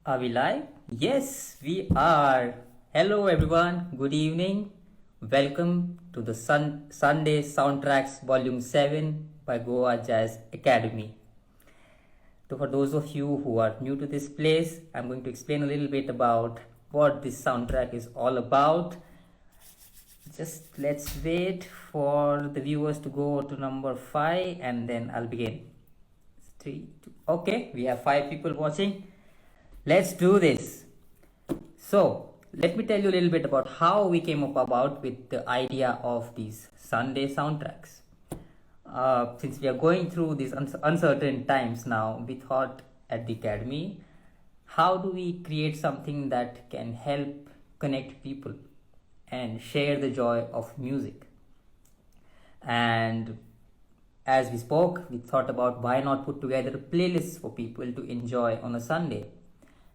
Are we live? Yes, we are. Hello, everyone. Good evening. Welcome to the Sunday Soundtracks Volume 7 by Goa Jazz Academy. So, for those of you who are new to this place, I'm going to explain a little bit about what this soundtrack is all about. Just let's wait for the viewers to go to number 5 and then I'll begin. 3, 2, okay, we have 5 people watching. Let's do this. So, let me tell you a little bit about how we came up about with the idea of these Sunday soundtracks. Since we are going through these uncertain times now, we thought at the Academy, how do we create something that can help connect people and share the joy of music? And as we spoke, we thought about why not put together playlists for people to enjoy on a Sunday.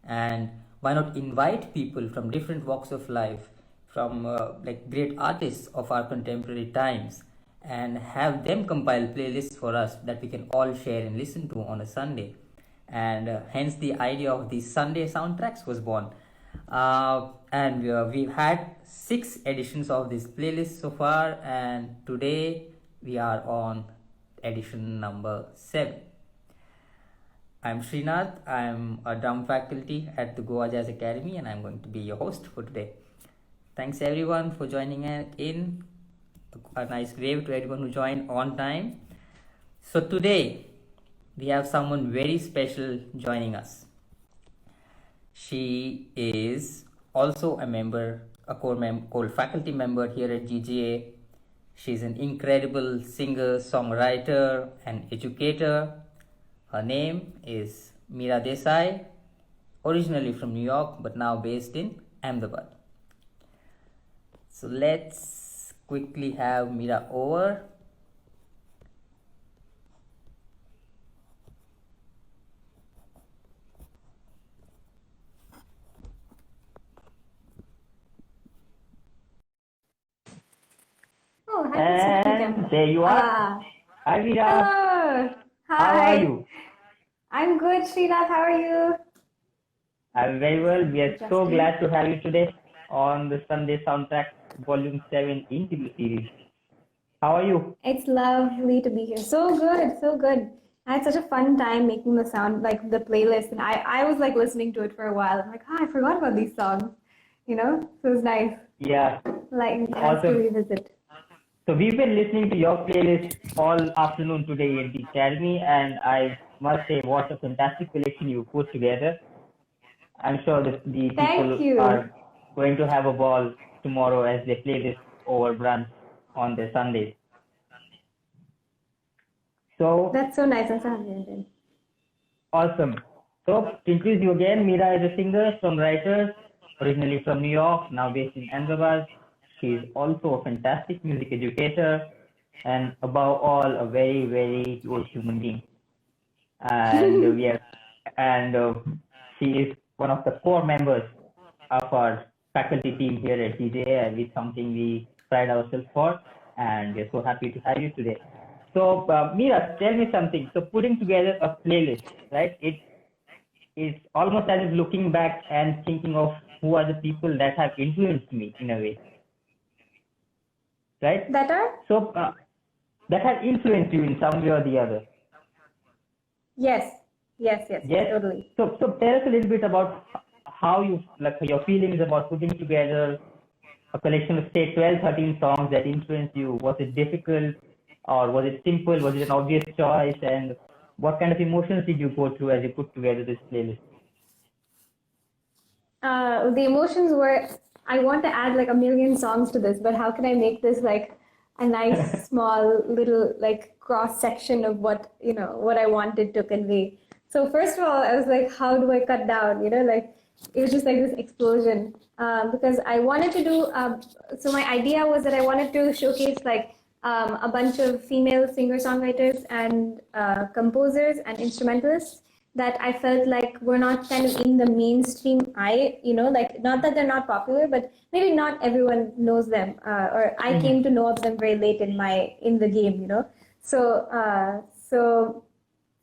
And why not invite people from different walks of life, from like great artists of our contemporary times, and have them compile playlists for us that we can all share and listen to on a Sunday. And hence the idea of these Sunday soundtracks was born. And we've had 6 editions of this playlist so far, and today we are on edition number 7. I'm Srinath. I'm a drum faculty at the Goa Jazz Academy and I'm going to be your host for today. Thanks everyone for joining in. A nice wave to everyone who joined on time. So today we have someone very special joining us. She is also a member, a core faculty member here at GJA. She's an incredible singer, songwriter and educator. Her name is Meera Desai, originally from New York but now based in Ahmedabad. So let's quickly have Meera over. Oh, And there you are. Hi, Meera. Hello. Hi. How are you? I'm good, Srinath. How are you? I'm very well. We are so glad to have you today on the Sunday Soundtrack Volume 7 interview series. How are you? It's lovely to be here. So good, so good. I had such a fun time making the sound, like the playlist, and I was like listening to it for a while. I'm like, I forgot about these songs, So it was nice. Yeah. Like, nice Awesome. to revisit. So we've been listening to your playlist all afternoon today in the Academy, and I must say what a fantastic collection you put together. I'm sure that the people are going to have a ball tomorrow as they play this over brunch on their Sundays. So That's so nice. That's so awesome. So to introduce you again, Meera is a singer, songwriter, originally from New York, now based in Ahmedabad. She is also a fantastic music educator and above all a very, very good human being. And she is one of the core members of our faculty team here at GJA, and it's something we pride ourselves for, and we're so happy to have you today. So Meera, tell me something. So putting together a playlist, right? It's almost as if looking back and thinking of who are the people that have influenced me in a way. Right? That are? So that has influenced you in some way or the other. Yes, totally. So tell us a little bit about how you, like your feelings about putting together a collection of say 12, 13 songs that influenced you. Was it difficult or was it simple? Was it an obvious choice? And what kind of emotions did you go through as you put together this playlist? The emotions were, I want to add like a million songs to this, but how can I make this like a nice small little like cross section of what what I wanted to convey? So first of all, I was like, how do I cut down? Like it was just like this explosion because I wanted to do. So my idea was that I wanted to showcase like a bunch of female singer-songwriters and composers and instrumentalists that I felt like were not kind of in the mainstream eye, like not that they're not popular, but maybe not everyone knows them, or I came to know of them very late in the game, So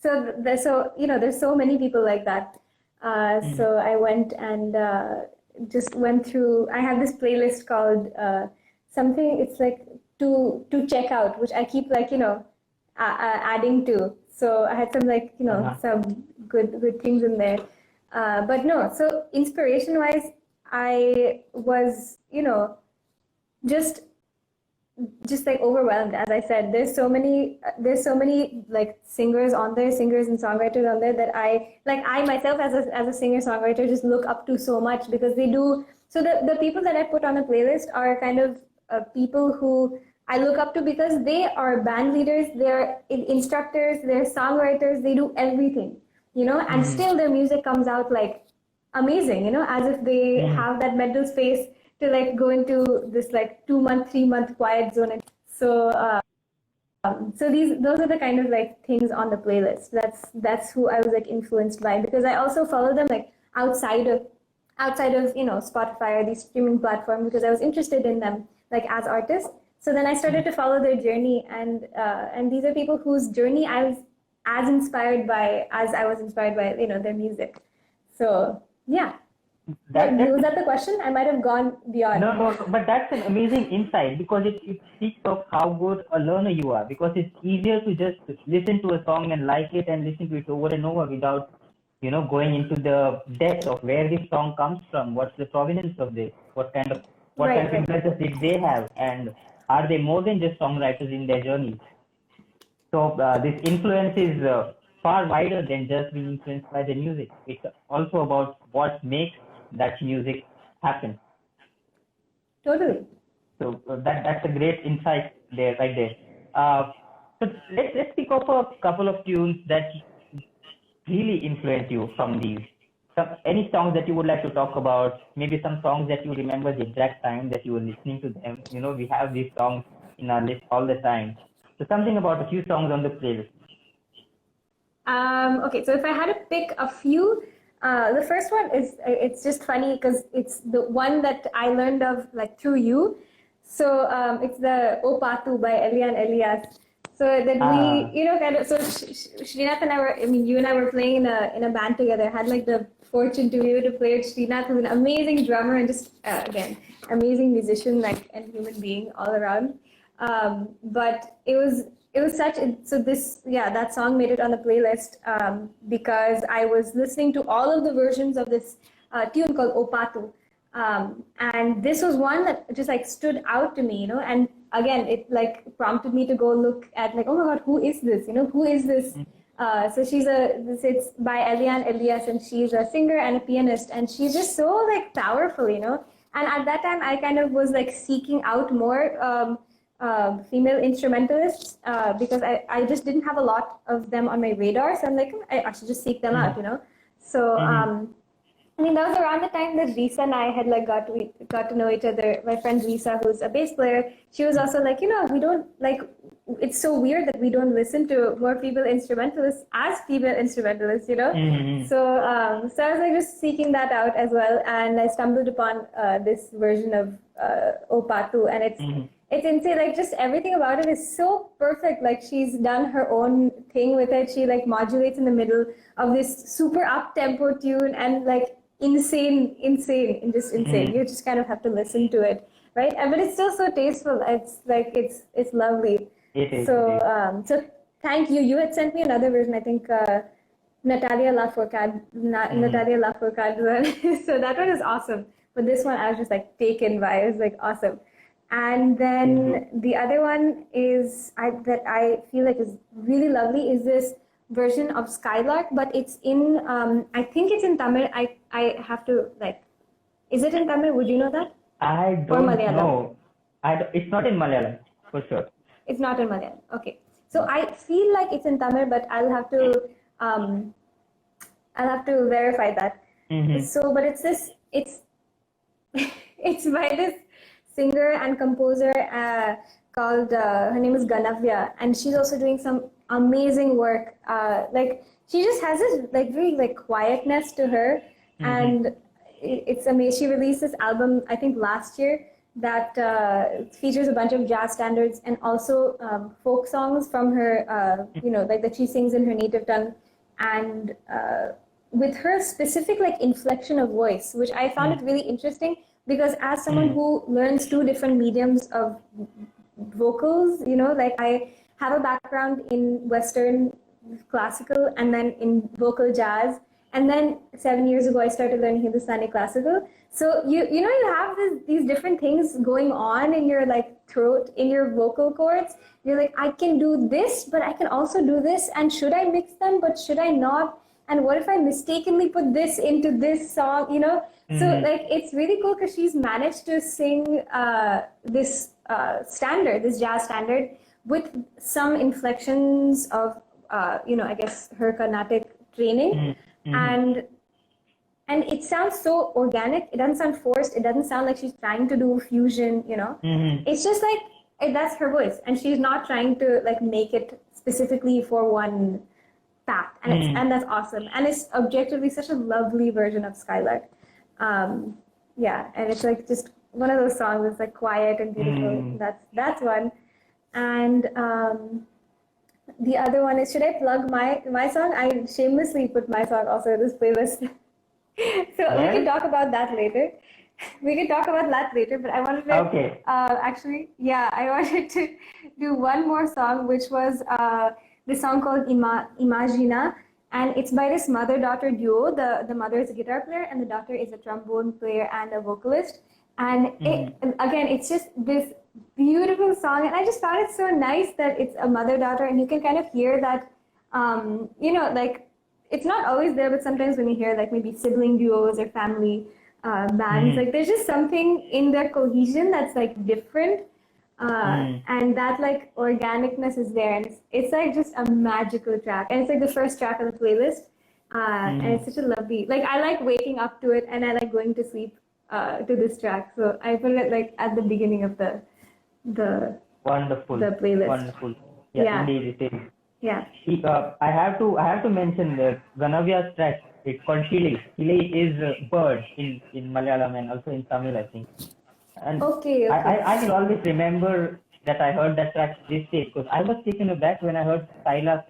there's so many people like that. So I went and just went through. I have this playlist called something. It's like to check out, which I keep like adding to. So I had some like some good things in there. But no, so inspiration wise, I was just like overwhelmed. As I said, there's so many like singers on there, singers and songwriters on there that I myself as a singer songwriter just look up to so much, because they do. So the people that I put on a playlist are kind of people who I look up to, because they are band leaders, they're instructors, they're songwriters, they do everything, and still their music comes out like amazing, as if they have that mental space to like go into this like 2-month, 3-month quiet zone. And so those are the kind of like things on the playlist. That's who I was like influenced by, because I also follow them like outside of Spotify or these streaming platforms, because I was interested in them like as artists. So then I started to follow their journey, and these are people whose journey I was as inspired by as I was inspired by their music. So yeah. Was that the question? I might have gone beyond. No, but that's an amazing insight, because it speaks of how good a learner you are, because it's easier to just listen to a song and like it and listen to it over and over without going into the depth of where this song comes from, what's the provenance of this, what kind of influences did they have, and are they more than just songwriters in their journey? So this influence is far wider than just being influenced by the music. It's also about what makes that music happen. Totally. So that's a great insight there, right there. So let's pick up a couple of tunes that really influence you from these. Any songs that you would like to talk about? Maybe some songs that you remember the exact time that you were listening to them. We have these songs in our list all the time. So something about a few songs on the playlist. Okay, so if I had to pick a few, the first one is, it's just funny because it's the one that I learned of like through you. So it's the O Patu by Elian Elias. So that we, kind of, so Srinath and I were, you and I were playing in a band together, had like the fortune to be able to play with Srinath, who's an amazing drummer and just, again, amazing musician, like, and human being all around. But it was such, so this, that song made it on the playlist because I was listening to all of the versions of this tune called O Patu. And this was one that just like stood out to me, and again, it like prompted me to go look at like, oh my God, who is this? Who is this? So it's by Elian Elias, and she's a singer and a pianist, and she's just so like powerful, And at that time, I kind of was like seeking out more female instrumentalists because I just didn't have a lot of them on my radar. So I'm like, I should just seek them out, So that was around the time that Risa and I had like got to know each other. My friend Risa, who's a bass player, she was also like, we don't like. It's so weird that we don't listen to more female instrumentalists as female instrumentalists, So I was like just seeking that out as well, and I stumbled upon this version of O Patu, and it's insane. Like just everything about it is so perfect. Like she's done her own thing with it. She like modulates in the middle of this super up tempo tune, and like insane, and just insane. You just kind of have to listen to it, right? But it's still so tasteful. It's like it's lovely. It is. So thank you. You had sent me another version. I think Natalia Lafourcade. Natalia Lafourcade. So that one is awesome. But this one I was just like taken by. It was like awesome. And then the other one is that I feel like is really lovely is this version of Skylark, but it's in I think it's in Tamil. I have to like, is it in Tamil? Would you know that? I don't know. It's not in Malayalam for sure. It's not in Malayalam. Okay, so I feel like it's in Tamil, but I'll have to verify that. So, but it's it's by this singer and composer called her name is Ganavya, and she's also doing some amazing work. Like she just has this like very like quietness to her, and it's amazing. She released this album I think last year that features a bunch of jazz standards and also folk songs from her, like that she sings in her native tongue, and with her specific like inflection of voice, which I found it really interesting because as someone who learns two different mediums of vocals, like I have a background in Western classical and then in vocal jazz. And then 7 years ago, I started learning Hindustani classical. So you have these different things going on in your like throat, in your vocal cords. You're like, I can do this, but I can also do this. And should I mix them? But should I not? And what if I mistakenly put this into this song? So like it's really cool because she's managed to sing this standard, this jazz standard, with some inflections of I guess her Carnatic training. And it sounds so organic. It doesn't sound forced. It doesn't sound like she's trying to do fusion, It's just like that's her voice, and she's not trying to like make it specifically for one path. And and that's awesome. And it's objectively such a lovely version of Skylark. And it's like just one of those songs that's like quiet and beautiful. That's one. And the other one is, should I plug my song? I shamelessly put my song also in this playlist. So we can talk about that later. But I wanted to I wanted to do one more song, which was this song called Imagina, and it's by this mother-daughter duo. The mother is a guitar player and the daughter is a trombone player and a vocalist. And it's just this beautiful song, and I just found it so nice that it's a mother-daughter, and you can kind of hear that, like it's not always there, but sometimes when you hear like maybe sibling duos or family bands, like there's just something in their cohesion that's like different, and that like organicness is there, and it's like just a magical track, and it's like the first track on the playlist, and it's such a lovely, like I like waking up to it, and I like going to sleep to this track, so I put it like at the beginning of the playlist. Wonderful. Yeah, indeed it is. Yeah. I have to mention Ganavia's track. It's called Kili. Kili is bird in Malayalam and also in Tamil, I think. And okay. I will always remember that I heard that track this day, because I was taken aback when I heard Silas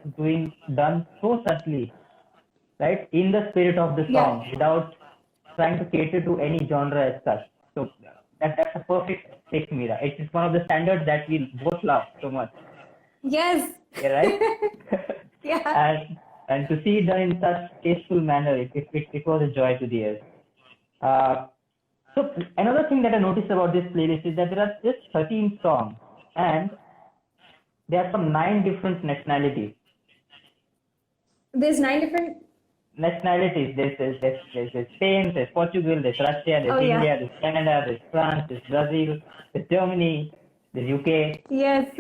done so subtly, right, in the spirit of the song, without trying to cater to any genre as such. So that's a perfect pick, Meera. It's one of the standards that we both love so much. Yes. Yeah, right? Yeah. And to see it done in such tasteful manner, it was a joy to the ears. So another thing that I noticed about this playlist is that there are just 13 songs, and there are from 9 different nationalities. There's 9 different nationalities. There's Spain, there's Portugal, there's Russia, there's India, there's Canada, there's France, there's Brazil, there's Germany, there's UK. Yes.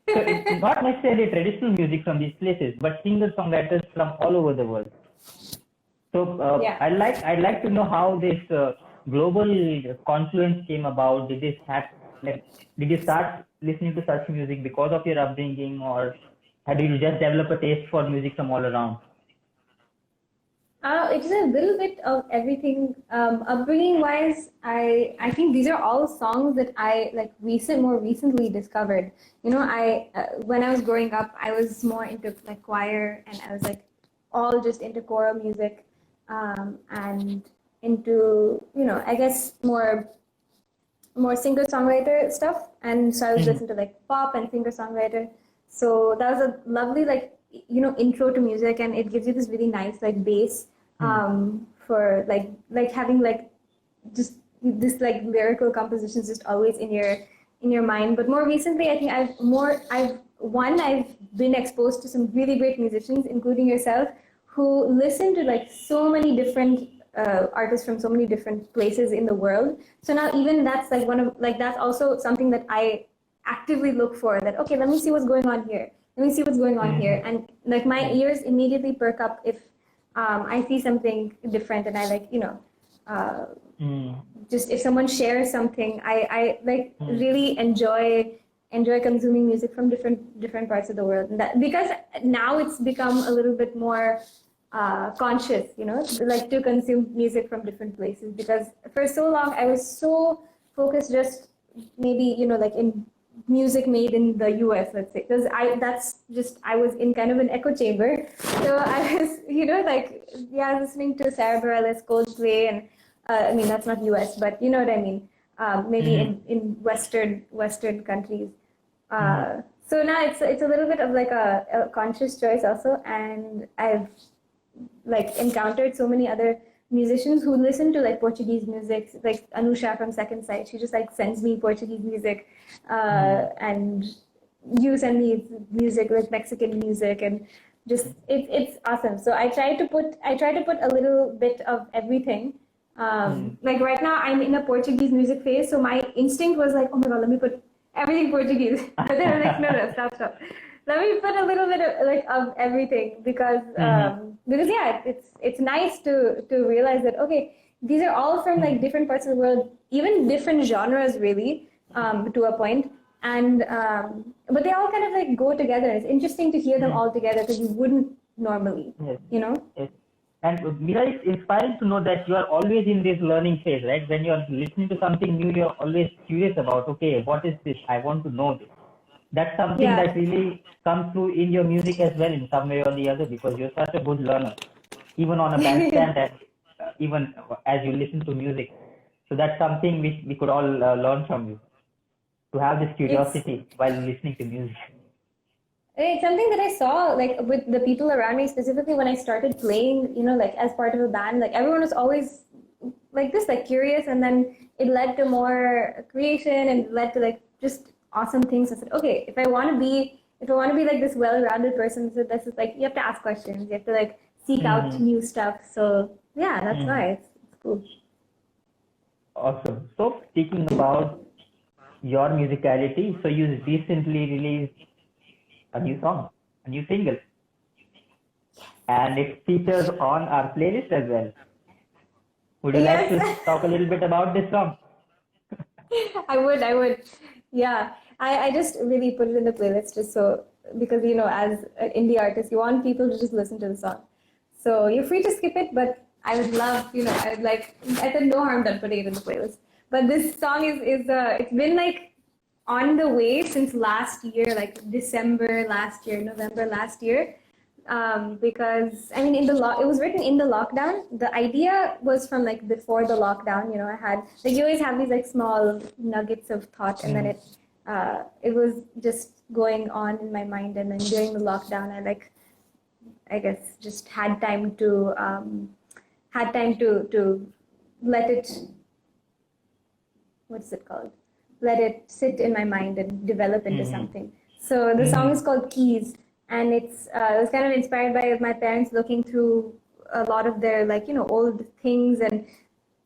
So it's not necessarily traditional music from these places, but singer-songwriters from all over the world. So I'd like to know how this global confluence came about. Did you start listening to such music because of your upbringing, or did you just develop a taste for music from all around? It's a little bit of everything. Upbringing wise, I think these are all songs that I more recently discovered. When I was growing up, I was more into like choir, and I was like all just into choral music, and into I guess more singer-songwriter stuff. And so I was listening to like pop and singer-songwriter. So that was a lovely intro to music, and it gives you this really nice base for having just this lyrical compositions just always in your mind. But more recently, I think I've been exposed to some really great musicians, including yourself, who listen to so many different artists from so many different places in the world. So now even that's that's also something that I actively look for, that okay, let me see what's going on here, and my ears immediately perk up if I see something different, and I just if someone shares something, I really enjoy consuming music from different parts of the world, and that because now it's become a little bit more conscious, to consume music from different places, because for so long I was so focused just maybe in music made in the US, let's say, because I was in kind of an echo chamber. So I was, like, yeah, I was listening to Sarah Bareilles, Coldplay, and I mean, that's not US, but you know what I mean. Maybe in Western countries. So now it's a little bit of like a conscious choice also, and I've like encountered so many other musicians who listen to like Portuguese music, like Anusha from Second Sight. She just like sends me Portuguese music, and you send me music, like Mexican music, and just it's awesome. So I try to put a little bit of everything. Like right now I'm in a Portuguese music phase, so my instinct was like, oh my god, let me put everything Portuguese. But then I'm like, no, stop. Let me put a little bit of everything because yeah, it's nice to realize that okay, these are all from like different parts of the world, even different genres really, to a point, and but they all kind of like go together. It's interesting to hear them all together because you wouldn't normally, Yes. And Meera, it's inspiring to know that you are always in this learning phase, right? When you are listening to something new, you're always curious about, okay, what is this? I want to know this. That's something that really comes through in your music as well in some way or the other, because you're such a good learner, even on a bandstand and even as you listen to music. So that's something which we could all learn from you, to have this curiosity while listening to music. It's something that I saw like with the people around me, specifically when I started playing, like as part of a band, like everyone was always like this, like curious, and then it led to more creation and led to like just awesome things. I said, okay, if I want to be like this well-rounded person, so this is like you have to ask questions, you have to like seek out new stuff. So yeah, that's why it's cool. Awesome. So speaking about your musicality, so you recently released a new song, a new single, and it features on our playlist as well. Would you like to talk a little bit about this song? I would. Yeah. I just really put it in the playlist just so, because, as an indie artist, you want people to just listen to the song. So you're free to skip it, but I would love, I said no harm done putting it in the playlist. But this song is it's been like on the way since last year, like December last year, November last year. Because I mean, it was written in the lockdown. The idea was from like before the lockdown. I had like you always have these like small nuggets of thought, and then it was just going on in my mind. And then during the lockdown, I guess just had time to let it, what's it called? Let it sit in my mind and develop into something. So the song is called Keys. And it was kind of inspired by my parents looking through a lot of their old things and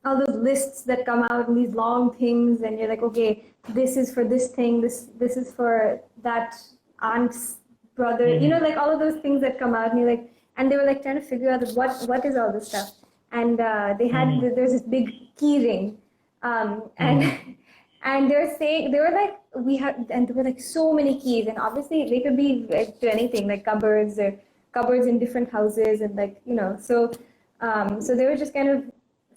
all those lists that come out and these long things, and you're like, okay, this is for this thing, this is for that aunt's brother, like all of those things that come out, and you're like, and they were like trying to figure out what is all this stuff, and they had there's this big key ring, and they were like, and there were like so many keys, and obviously they could be like to anything, like cupboards in different houses, and so they were just kind of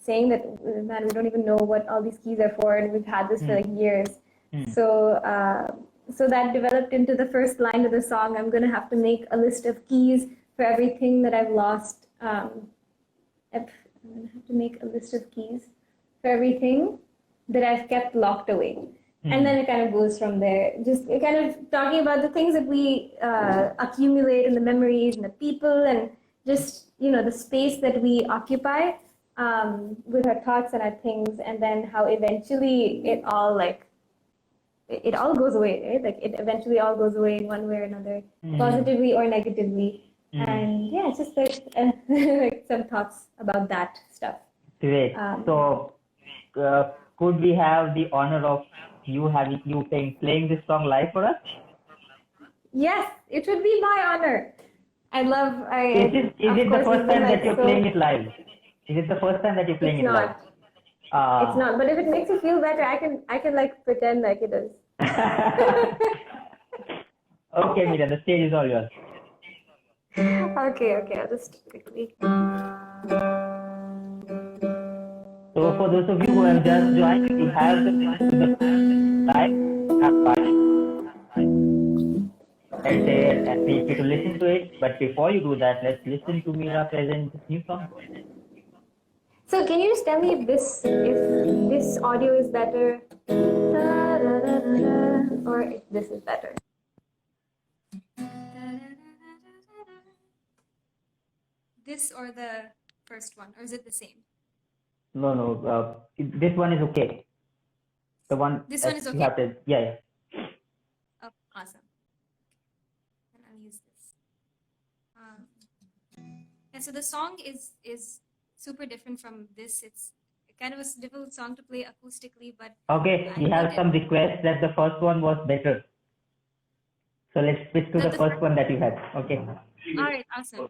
saying that, man, we don't even know what all these keys are for, and we've had this for like years. So that developed into the first line of the song. I'm gonna have to make a list of keys for everything that I've lost. I'm gonna have to make a list of keys for everything that I've kept locked away. And then it kind of goes from there. Just kind of talking about the things that we accumulate, and the memories and the people, and just, the space that we occupy with our thoughts and our things, and then how eventually it all goes away, right? Like it eventually all goes away in one way or another, positively or negatively. And yeah, it's just like some thoughts about that stuff. Great. So could we have the honor of you playing this song live for us? Yes, it would be my honor. Is it the first time that you're playing it live? Is it the first time that you're playing it live? It's not. But if it makes you feel better, I can like pretend like it is. Okay, Meera, the stage is all yours. Okay, I'll just quickly. So for those of you who have just joined, you have the live. I'll say and feel free to listen to it. But before you do that, let's listen to Meera present this new song. So can you just tell me if this audio is better, or if this is better? This or the first one, or is it the same? No. This one is okay. The one. This one is you okay? have to, yeah. Oh, awesome. And I'll use this. And so the song is super different from this. It's kind of a difficult song to play acoustically, but Okay, we have some requests that the first one was better. So let's switch to the first one that you had. Okay. All right, awesome.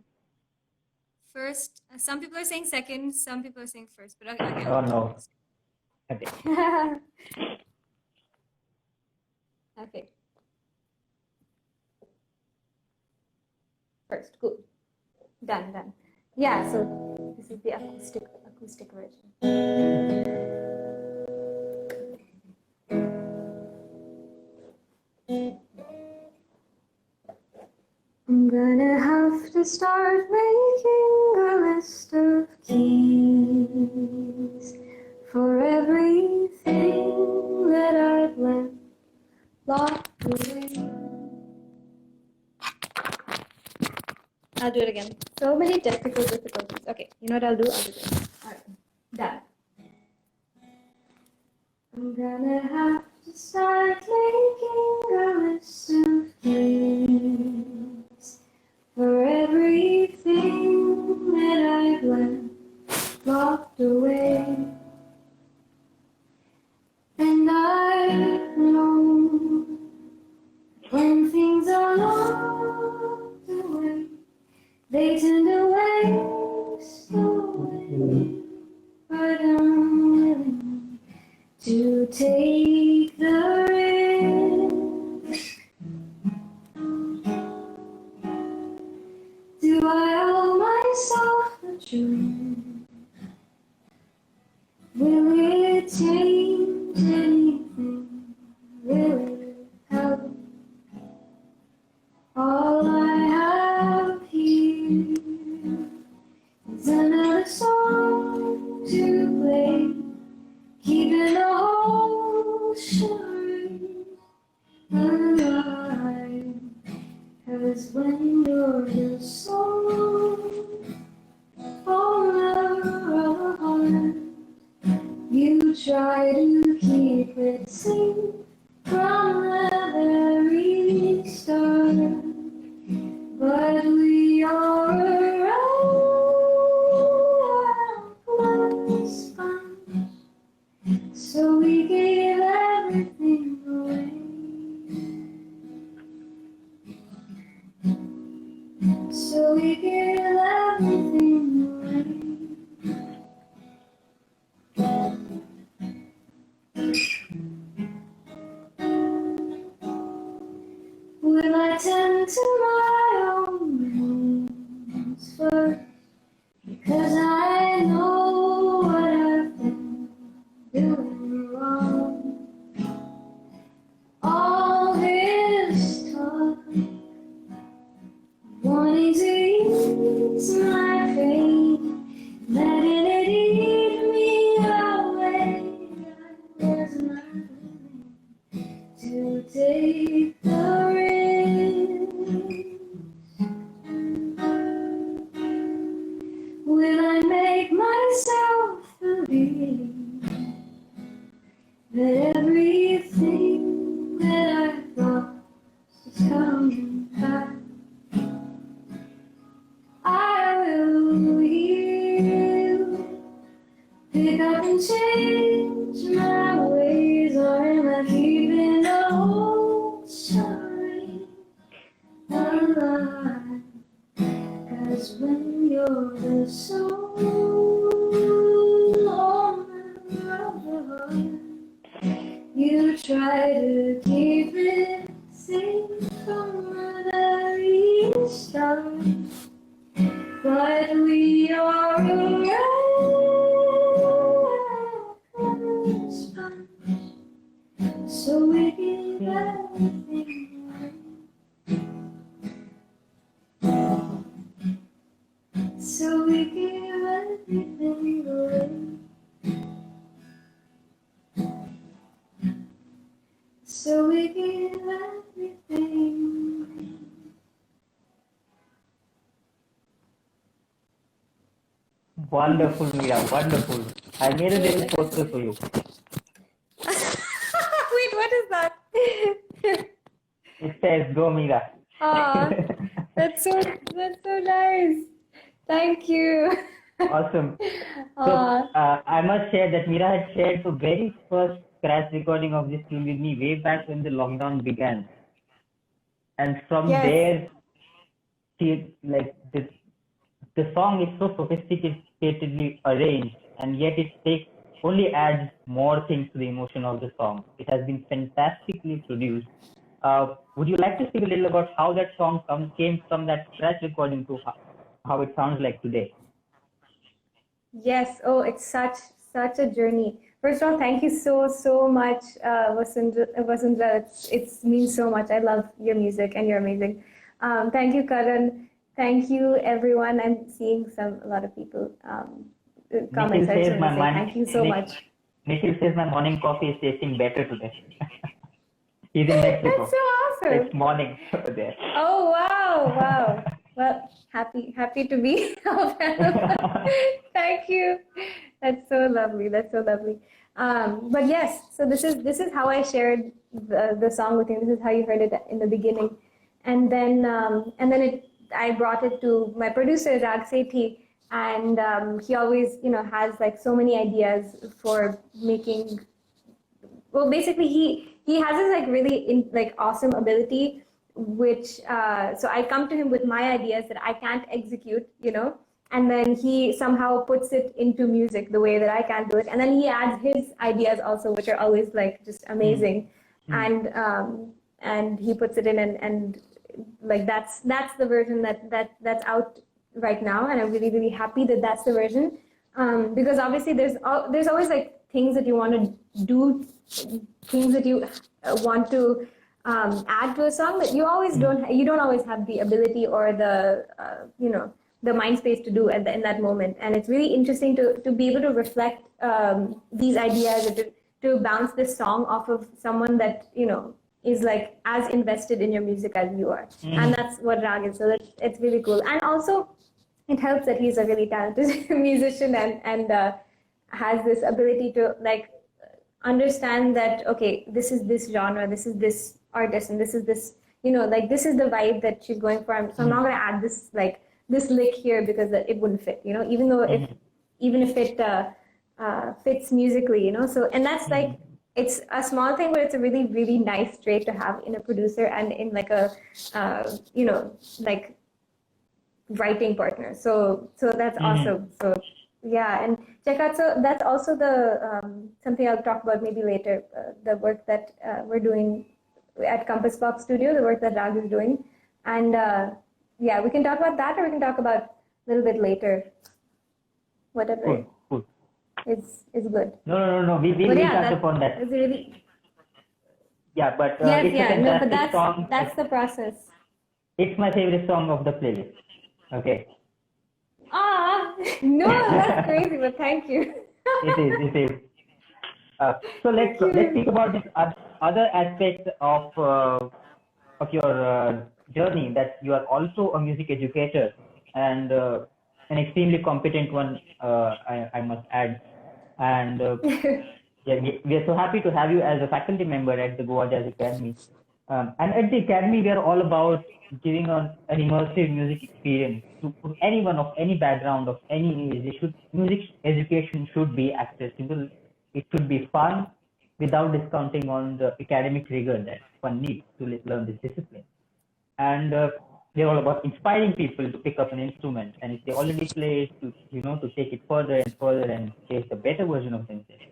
First, some people are saying second, some people are saying first, but okay. Oh no. Okay. Okay. First, good. Done. Yeah, so this is the acoustic version. I'm gonna have to start making a list of keys for everything that I've left locked away. I'll do it again. So many technical difficulties. Okay, you know what I'll do? I'll do this. Alright, done. I'm gonna have to start making a list of keys for everything that I've left locked away. And I know when things are locked away, they tend to waste away. But I'm willing to take the risk. Do I owe myself the truth? Will it change anything? Will it help? All I have here is another song to play, keeping the whole charade alive. 'Cause when you're the soul owner of a heart, you try to keep it safe from the very start. But we are a reckless bunch, so we gave everything away. So we gave everything away. Will I tend to my own wounds first? Because I know what I've been doing wrong. All this talk, wanting to ease my pain, letting it eat me away. I was not willing to take the risk. Will I make myself believe that everything that I thought is coming back? I will heal, pick up and change my ways, or am I keeping the whole charade alive? 'Cause when you're the soul owner of the heart, you try to keep it safe from the very start. But we are a Wonderful, Meera, wonderful. I made a little poster for you. Wait, what is that? It says, "Go, Meera." Aw, that's so nice. Thank you. Awesome. So Aw. I must share that Meera had shared the very first scratch recording of this tune with me way back when the lockdown began, and from Yes. there, she like the song is so sophisticatedly arranged, and yet it takes only adds more things to the emotion of the song. It has been fantastically produced. Would you like to speak a little about how that song came from that scratch recording to how it sounds like today? Yes. Oh, it's such a journey. First of all, thank you so much, Vasundhara. It means so much. I love your music and you're amazing. Thank you, Karan. Thank you, everyone. I'm seeing a lot of people comments. I just want to say thank you so much. Nikhil says my morning coffee is tasting better today. He's in Mexico. That's so awesome. It's morning over there. Oh wow. Well, happy to be available. Thank you. That's so lovely. But yes, so this is how I shared the song with you. This is how you heard it in the beginning, and then I brought it to my producer Raag Sethi, and he always has like so many ideas for making. Well, basically he has this like really awesome ability, which so I come to him with my ideas that I can't execute, and then he somehow puts it into music the way that I can't do it, and then he adds his ideas also, which are always like just amazing, and he puts it in, and like that's the version that's out right now, and I'm really happy that that's the version, because obviously there's always like things that you want to do, things that you want to add to a song, but you don't always have the ability or the the mind space to do in that moment. And it's really interesting to be able to reflect these ideas, or to bounce this song off of someone that is like as invested in your music as you are. And that's what Raag is. So it's really cool. And also it helps that he's a really talented musician and has this ability to like understand that, okay, this is this genre, this is this artist, and this is this, like this is the vibe that she's going for. So I'm not going to add this lick here because it wouldn't fit, even though even if it fits musically, So, and that's like, it's a small thing, but it's a really nice trait to have in a producer and in like a, like writing partner. So that's awesome. So yeah, and check out. So that's also the something I'll talk about maybe later. The work that we're doing at Compass Box Studio, the work that Raag is doing, and yeah, we can talk about that, or we can talk about a little bit later. Whatever Cool. is good. No. We touch upon that. It's really. Yeah, but Yes, it's a fantastic but song. that's the process. It's my favorite song of the playlist. Okay. No, that's crazy, but thank you. It is. So let's speak about this other aspect of your journey, that you are also a music educator, and an extremely competent one, I must add. And yeah, we are so happy to have you as a faculty member at the Goa Jazz Academy. And at the Academy, we are all about giving an immersive music experience to anyone of any background, of any age. Music education should be accessible. It should be fun without discounting on the academic rigor that one needs to learn this discipline. And we're all about inspiring people to pick up an instrument. And if they already play, to take it further and further and chase a better version of themselves.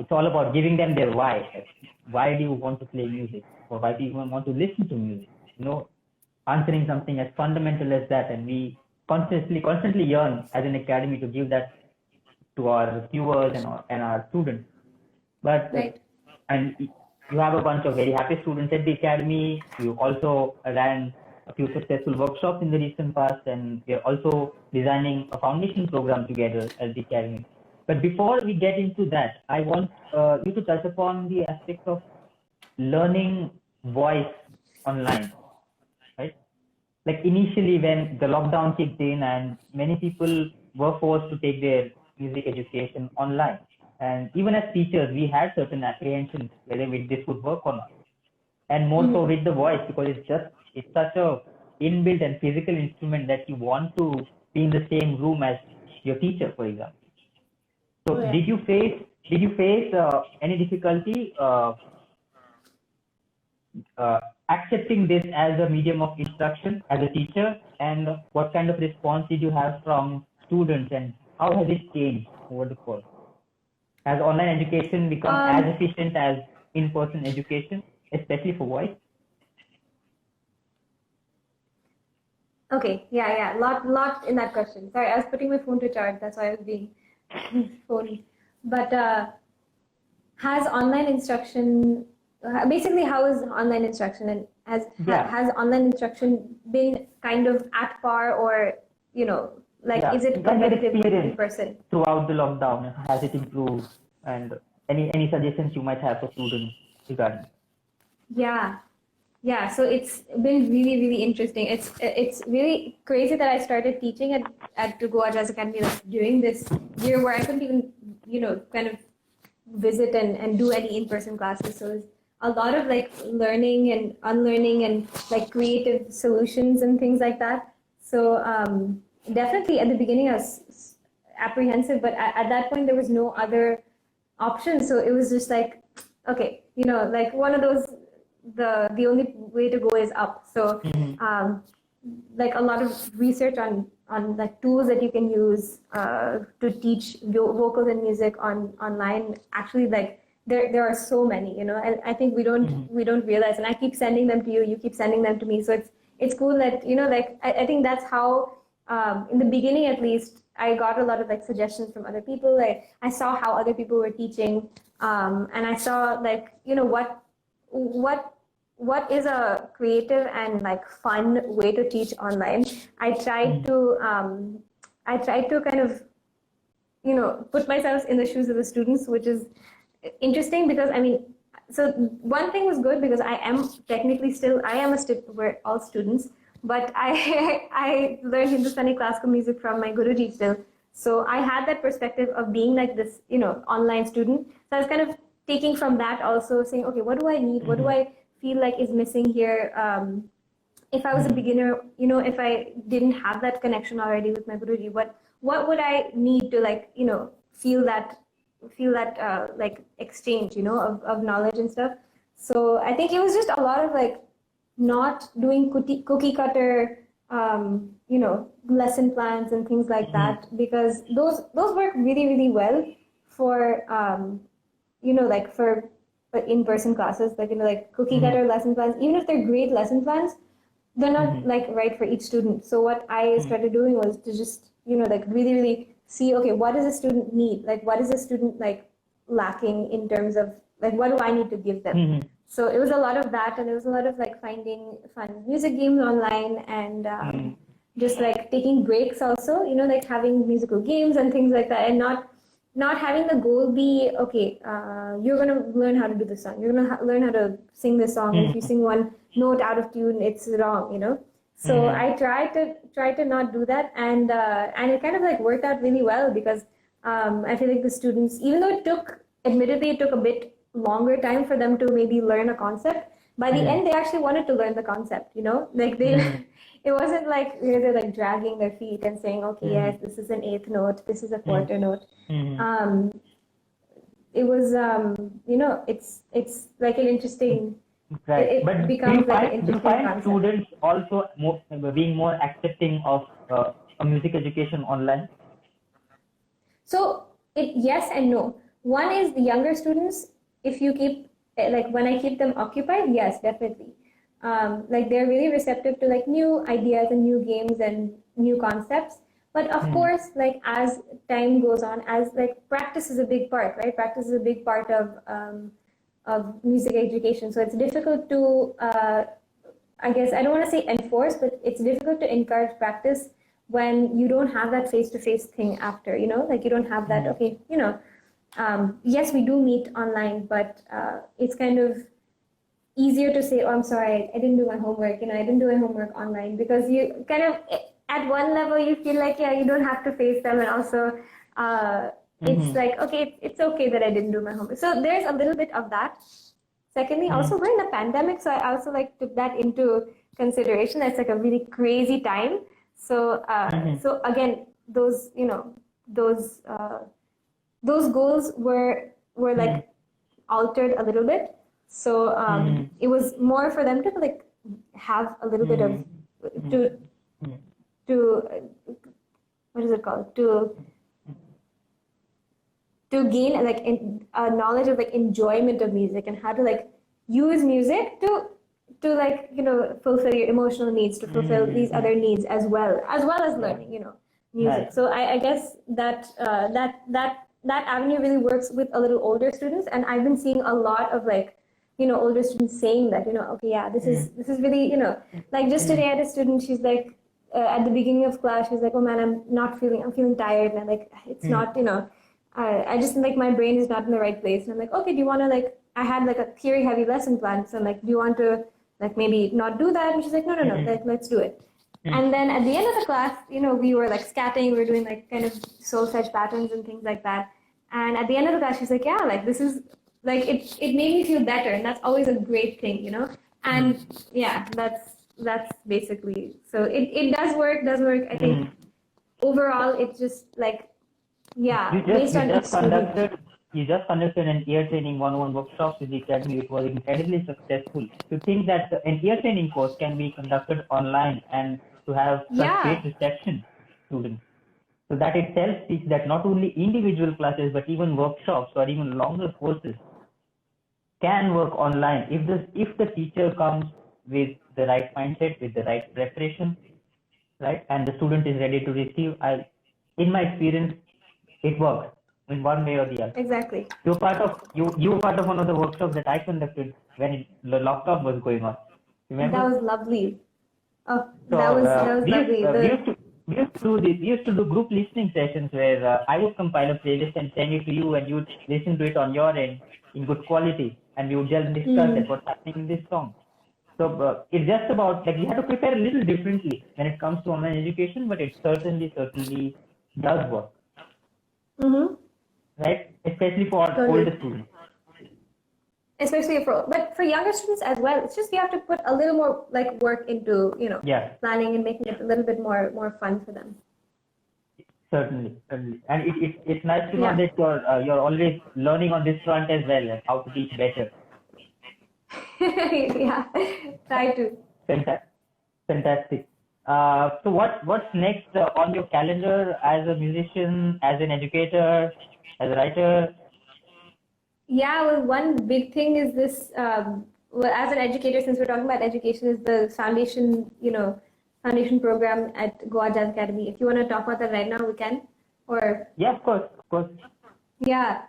It's all about giving them their why. Why do you want to play music? Or why do you want to listen to music? Answering something as fundamental as that. And we constantly yearn as an academy to give that to our viewers and our students. But Right. And you have a bunch of very happy students at the academy. You also ran a few successful workshops in the recent past, and we are also designing a foundation program together at the academy. But before we get into that, I want you to touch upon the aspect of learning voice online, right? Like initially when the lockdown kicked in and many people were forced to take their music education online. And even as teachers, we had certain apprehensions whether this would work or not. And more so with the voice, because it's such a inbuilt and physical instrument that you want to be in the same room as your teacher, for example. So did you face any difficulty accepting this as a medium of instruction as a teacher, and what kind of response did you have from students, and how has it changed over the course? Has online education become as efficient as in-person education, especially for voice? Okay, yeah. Lot in that question. Sorry, I was putting my phone to charge. That's why I was being phony. But has online instruction, basically, how is online instruction, and has online instruction been kind of at par, or is it competitive in person? Throughout the lockdown, has it improved? And any suggestions you might have for students regarding? Yeah, so it's been really, really interesting. It's really crazy that I started teaching at the Goa Jazz Academy during this year where I couldn't even, kind of visit and do any in-person classes. So it's a lot of learning and unlearning and creative solutions and things like that. So definitely at the beginning I was apprehensive, but at that point there was no other option. So it was just okay, one of those, the only way to go is up. So a lot of research on tools that you can use to teach vocals and music online. Actually, there are so many, and I think we don't realize. And I keep sending them to you. You keep sending them to me. So it's cool that I think that's how in the beginning at least I got a lot of suggestions from other people. I saw how other people were teaching, and I saw what is a creative and fun way to teach online. I tried to kind of put myself in the shoes of the students, which is interesting because so one thing was good because I am technically we're all students, but I learned Hindustani classical music from my Guruji still. So I had that perspective of being this online student. So I was kind of taking from that also, saying, okay, what do I need? What do I feel is missing here? If I was a beginner, if I didn't have that connection already with my Guruji, what would I need to feel that exchange, of knowledge and stuff. So I think it was just a lot of not doing cookie cutter, lesson plans and things like that, because those work really, really well for, for in-person classes, cookie cutter lesson plans. Even if they're great lesson plans, they're not right for each student. So what I started doing was to just, really, really see, okay, what does a student need? What is a student lacking in terms of what do I need to give them? So it was a lot of that, and it was a lot of finding fun music games online, and just taking breaks also, having musical games and things like that, and not having the goal be, okay, you're going to learn how to do this song, you're going to learn how to sing this song. If you sing one note out of tune, it's wrong, So I tried to not do that, and it kind of worked out really well, because I feel the students, even though admittedly it took a bit longer time for them to maybe learn a concept, by the end they actually wanted to learn the concept, they it wasn't they're dragging their feet and saying, okay, yes, this is an eighth note, this is a quarter note. It was it's an interesting, right. But becomes do you find students also being more accepting of a music education online? So yes and no. One is the younger students. If you keep when I keep them occupied, yes, definitely. They're really receptive to new ideas and new games and new concepts. But of course, as time goes on, as practice is a big part, right? Practice is a big part of music education. So it's difficult to, I guess, I don't want to say enforce, but it's difficult to encourage practice when you don't have that face-to-face thing after, you don't have that, okay, yes, we do meet online, but it's kind of easier to say, oh, I'm sorry, I didn't do my homework, I didn't do my homework online, because you kind of, at one level you feel like, yeah, you don't have to face them, and also it's like, okay, it's okay that I didn't do my homework. So there's a little bit of that. Secondly, also we're in a pandemic, so I also like took that into consideration. It's like a really crazy time. So so again, those those goals were like altered a little bit. So it was more for them to like have a little bit of to what is it called, to gain like a knowledge of like enjoyment of music and how to like use music to like fulfill your emotional needs, to fulfill these other needs as well as learning music. Right. So I guess that that avenue really works with a little older students, and I've been seeing a lot of like older students saying that okay, yeah, this is really like just today I had a student, she's like at the beginning of class she's like, oh man, I'm feeling tired, and I'm like, it's not I just like my brain is not in the right place, and I'm like, okay, do you want to like, I had like a theory heavy lesson planned, so I'm like, do you want to like maybe not do that? And she's like, no, like let's do it. And then at the end of the class, we were like scatting, we were doing like kind of solfege patterns and things like that. And at the end of the class, she's like, yeah, like this is like it made me feel better, and that's always a great thing, And yeah, that's basically, so it does work. I think overall it just like, yeah, You just conducted an ear training 101 workshop with the academy. It was incredibly successful. To think that an ear training course can be conducted online and to have such great reception students. So that itself speaks that not only individual classes but even workshops or even longer courses can work online if the teacher comes with the right mindset, with the right preparation, right, and the student is ready to receive. In my experience, it works in one way or the other. Exactly. You were part of one of the workshops that I conducted when the lockdown was going on. Remember? That was lovely. Oh, so, that was lovely. We used to do group listening sessions where I would compile a playlist and send it to you, and you'd listen to it on your end in good quality, and we would just discuss what's happening in this song. So it's just about like we have to prepare a little differently when it comes to online education, but it certainly does work. Right, especially for older students. Especially but for younger students as well. It's just you have to put a little more like work into planning and making it a little bit more fun for them. Certainly, and it's nice to know that you're always learning on this front as well, and how to teach better. Yeah, try to. Fantastic. So what's next on your calendar as a musician, as an educator, as a writer? Yeah, well, one big thing is this. Well, as an educator, since we're talking about education, is the foundation program at Goa Jazz Academy. If you want to talk about that right now, we can. Or yeah, of course. Yeah.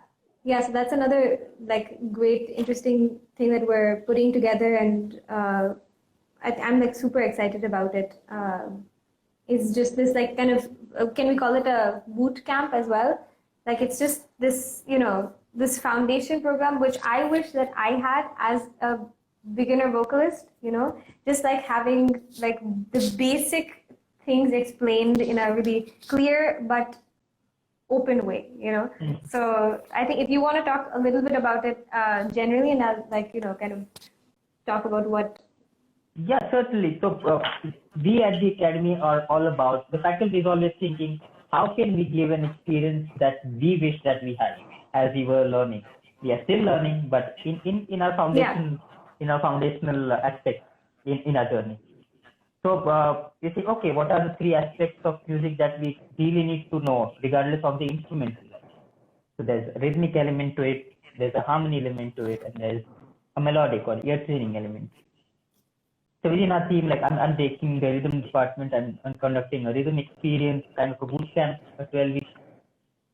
So that's another like great, interesting thing that we're putting together, and I'm like super excited about it. It's just this like kind of can we call it a boot camp as well? Like it's just this this foundation program which I wish that I had as a beginner vocalist. Just like having like the basic things explained in a really clear but open way. So I think if you want to talk a little bit about it generally, and I'll like kind of talk about what. Yeah, certainly. So we at the academy are all about, the faculty is always thinking, how can we give an experience that we wish that we had as we were learning? We are still learning, but in our foundation, in our foundational aspects in our journey. So you think, okay, what are the three aspects of music that we really need to know, regardless of the instrument? So there's a rhythmic element to it, there's a harmony element to it, and there's a melodic or ear training element. So within our team, like I'm taking the rhythm department and conducting a rhythm experience kind of a boot camp, a 12-week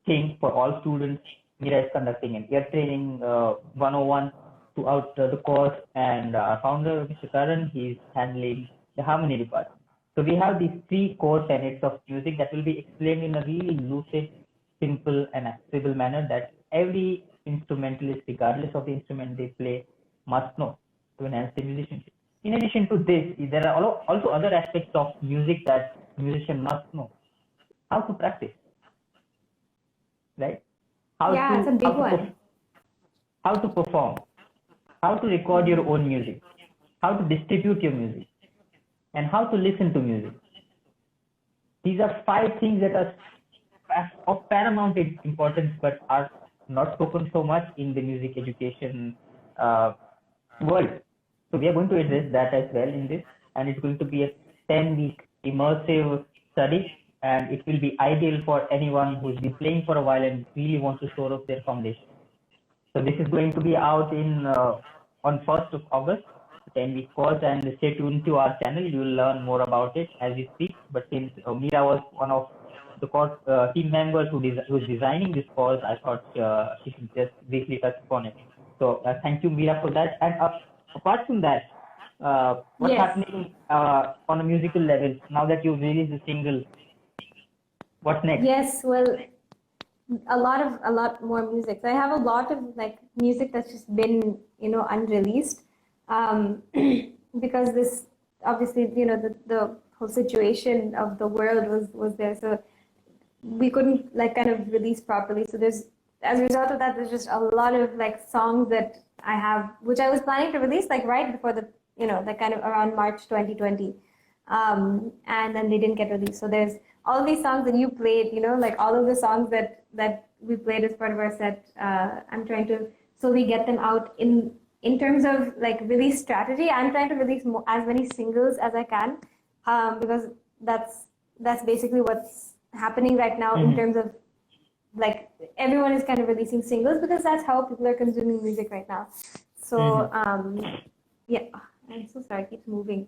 thing for all students. Meera is conducting an ear training 101 throughout the course, and our founder, Mr. Karan, he's handling the harmony department. So we have these three core tenets of music that will be explained in a really lucid, simple, and accessible manner that every instrumentalist, regardless of the instrument they play, must know to enhance the musicianship. In addition to this, there are also other aspects of music that musician must know: how to practice, right? Yeah, it's a big one. How to perform, how to record your own music, how to distribute your music, and how to listen to music. These are 5 things that are of paramount importance, but are not spoken so much in the music education world. So we are going to address that as well in this, and it's going to be a 10-week immersive study, and it will be ideal for anyone who's been playing for a while and really wants to shore up their foundation. So this is going to be out in on 1st of August, 10-week course, and stay tuned to our channel. You will learn more about it as we speak. But since Meera was one of the course team members who's designing this course, I thought she should just briefly touch upon it. So thank you, Meera, for that. And apart from that, what's happening on a musical level now that you've released the single? What's next? Yes, well, a lot more music. So I have a lot of like music that's just been, unreleased, because this obviously, the whole situation of the world was there, so we couldn't like kind of release properly. So there's, as a result of that, there's just a lot of like songs that I have, which I was planning to release like right before the, like kind of around March 2020, and then they didn't get released. So there's all these songs that you played, like all of the songs that we played as part of our set. I'm trying to slowly get them out in terms of like release strategy. I'm trying to release as many singles as I can, because that's basically what's happening right now in terms of like everyone is kind of releasing singles because that's how people are consuming music right now. So yeah, I'm so sorry, it keeps moving.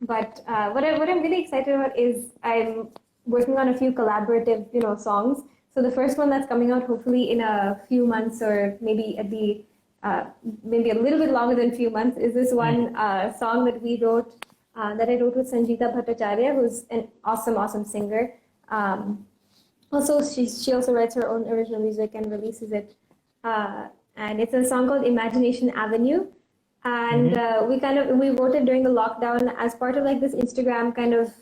But what I'm really excited about is I'm working on a few collaborative, songs. So the first one that's coming out hopefully in a few months, or maybe at the maybe a little bit longer than a few months, is this one song that we wrote, that I wrote with Sangeeta Bhattacharya, who's an awesome singer. Also, she also writes her own original music and releases it. And it's a song called Imagination Avenue. And we wrote it during the lockdown as part of like this Instagram kind of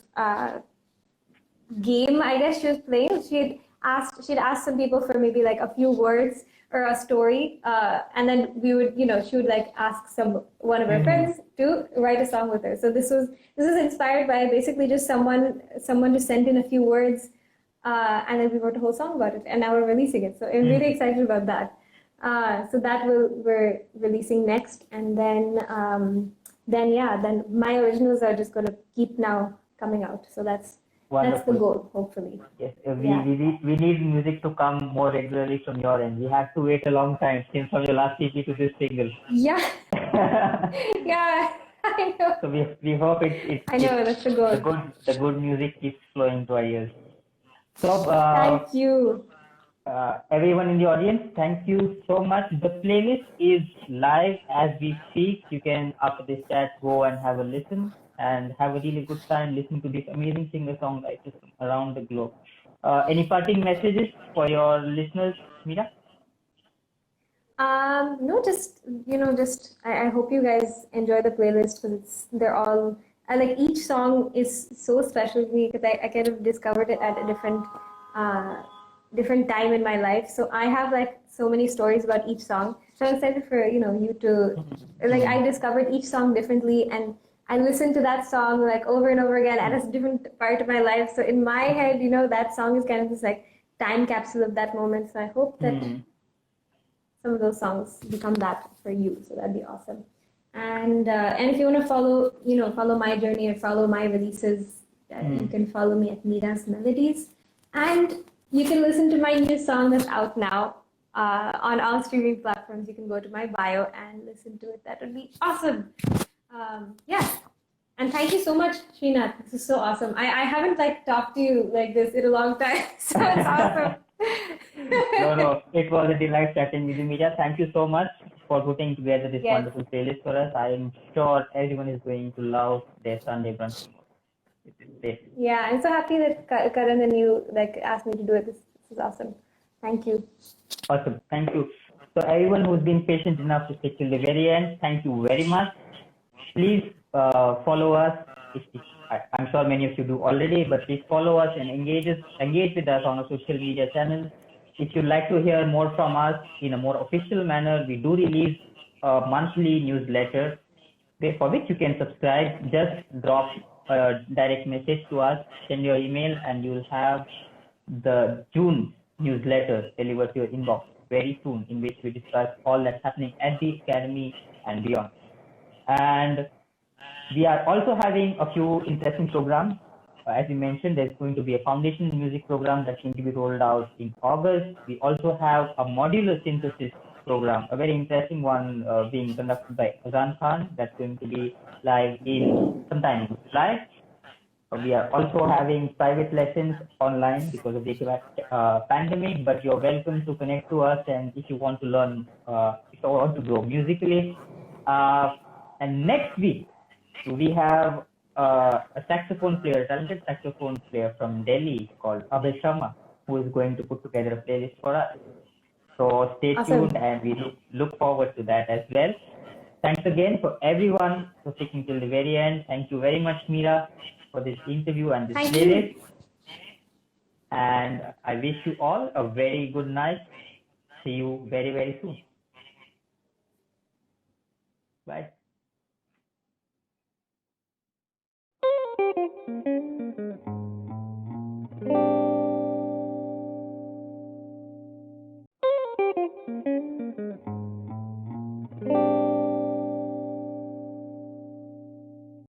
game, I guess she was playing. She'd asked some people for maybe like a few words or a story, and then we would, she would like ask one of her friends to write a song with her. So this was inspired by basically just someone just sent in a few words, and then we wrote a whole song about it, and now we're releasing it. So I'm really excited about that. So that we're releasing next, and then my originals are just going to keep now coming out. So that's the goal, hopefully. Yes, we need music to come more regularly from your end. We have to wait a long time since from your last EP to this single. Yeah. Yeah, I know. So we hope that's the goal. The good music keeps flowing to our ears. So thank you. Everyone in the audience, thank you so much. The playlist is live as we speak. You can, after this chat, go and have a listen and have a really good time listening to these amazing singer-songwriters around the globe. Any parting messages for your listeners, Meera? No, just I hope you guys enjoy the playlist, because they're all like each song is so special to me, because I kind of discovered it at a different time in my life. So I have like so many stories about each song. So I'm excited for you to like, I discovered each song differently, and I listened to that song like over and over again at a different part of my life. So in my head, that song is kind of this like time capsule of that moment. So I hope that some of those songs become that for you. So that'd be awesome. And if you want to follow my journey or follow my releases, you can follow me at Meera's Melodies. And you can listen to my new song that's out now on all streaming platforms. You can go to my bio and listen to it. That would be awesome. Yeah. And thank you so much, Srinath. This is so awesome. I haven't like talked to you like this in a long time. So it's awesome. No. It was a delight chatting with you, Meera. Thank you so much for putting together this wonderful playlist for us. I am sure everyone is going to love their Sunday brunch. Yeah, I'm so happy that Karan and you like asked me to do it. This is awesome. Thank you. Awesome. Thank you. So everyone who's been patient enough to stick till the very end, thank you very much. Please follow us I'm sure many of you do already, but please follow us and engage with us on our social media channels. If you'd like to hear more from us in a more official manner, we do release a monthly newsletter for which you can subscribe. Just drop a direct message to us, send your email, and you'll have the June newsletter delivered to your inbox very soon, in which we discuss all that's happening at the Academy and beyond. And we are also having a few interesting programs. As we mentioned, there's going to be a foundation music program that's going to be rolled out in August. We also have a modular synthesis program, a very interesting one being conducted by Azan Khan. That's going to be live in sometime in July. We are also having private lessons online because of the pandemic, but you're welcome to connect to us, and if you want to learn, if you want to grow musically. And next week, we have a talented saxophone player from Delhi called Abhay Sharma, who is going to put together a playlist for us. So stay tuned, and we look forward to that as well. Thanks again for everyone for sticking till the very end. Thank you very much, Meera, for this interview and this playlist. And I wish you all a very good night. See you very, very soon. Bye.